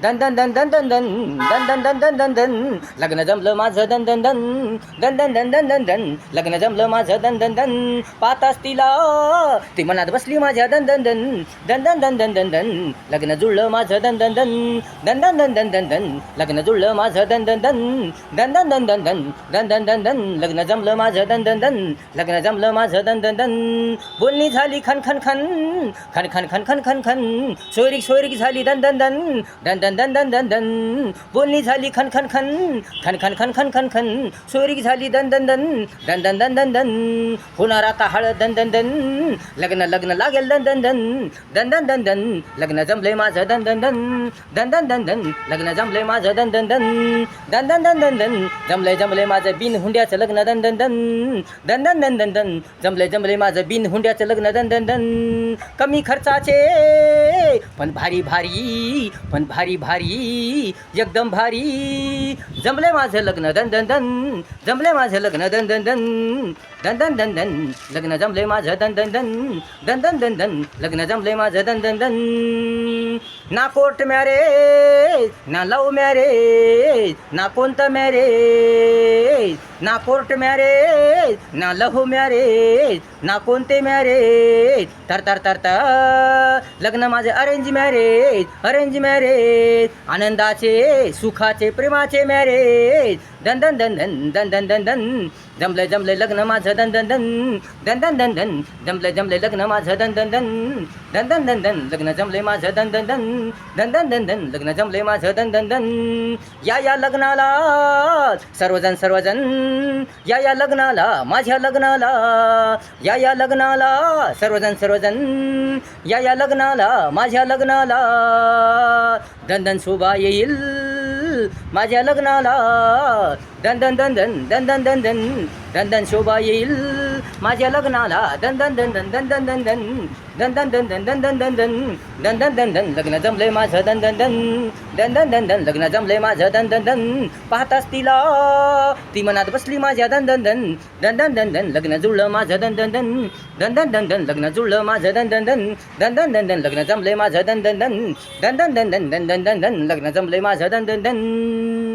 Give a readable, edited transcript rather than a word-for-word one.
दन दन दन दन दन दन दन दन दन दन दन दन लग्न जमलं माझं दन दन दन दन दन दन दन दन दन लग्न जमलं माझं दन दन दन पाहताच तिला ती मनात बसली माझ्या दन दन दन दन दन दन दन दन दन लग्न जुळलं माझं दन दन दन दन दन दन दन दन दन लग्न जुळलं माझं दन दन दन दन दन दन दन दन दन दन दन दन लग्न जमलं माझं दन दन दन लग्न जमलं माझं दन दन दन बोलणी झाली खन खन खन खन खन खन खन खन खन सोयरीक सोयरीक झाली दन दन दन दन दन दन दन दन दन बोलणी झाली खन खन खन खन खन खन खन खन खन सोयरीक झाली दन दन दन दन दन दन दन दन होणार आता हळद दन दन दन लग्न लग्न लागेल दन दन दन दन दन दन दन लग्न जमले माझं दन दन दन दन दन दन दन लग्न जमले माझं दन दन दन दन दन दन दन दन जमले जमले माझं बिन हुंड्याचं लग्न दन दन दन दन दन दन दन दन जमले जमले माझं बिन हुंड्याचं लग्न दन दन दन कमी खर्चाचे पण भारी भारी पण भारी भारी एकदम भारी जमले माझं लग्न दन दन दन जमले माझं लग्न दन दन दन दन दन दन दन लग्न जमले माझं दन दन दन दन दन दन दन लग्न जमले माझं दन दन दन ना कोर्ट मॅरेज ना लव मॅरेज ना कोणतं मॅरेज ना कोर्ट मॅरेज ना लव्ह मॅरेज ना कोणते मॅरेज तर तर तर तर लग्न माझे अरेंज मॅरेज आनंदाचे सुखाचे प्रेमाचे मॅरेज दन दन दन दन दन दन दन दन जमले जमले लग्न माझं दन दन दन दन दन दन दन जमले जमले लग्न माझं दन दन दन दन दन दन दन लग्न जमले माझं दन दन दन दन दन दन दन लग्न जमले माझं दन दन दन या लग्नाला सर्वजण सर्वजण या लग्नाला माझ्या लग्नाला या लग्नाला सर्वजण सर्वजण या लग्नाला माझ्या लग्नाला दन दन शोभा येईल माझ्या लग्नाला दन दन दन दन दन दन दन दन दन दन शोभा येईल माझ्या लग्नाला दन दन दन दन दन दन दन दन दन दन दन दन दन दन दन दन दन दन दन लग्न जमले माझं दन दन दन दन दन दन दन लग्न जमले माझं दन दन दन पाहताच तिला ती मनात बसली माझ्या दन दन दन दन दन दन दन लग्न जुळलं माझं दन दन दन दन दन दन दन लग्न जुळलं माझं दन दन दन दन दन दन दन लग्न जमले माझं दन दन दन दन दन दन दन दन दन दन लग्न जमले माझं दन दन दन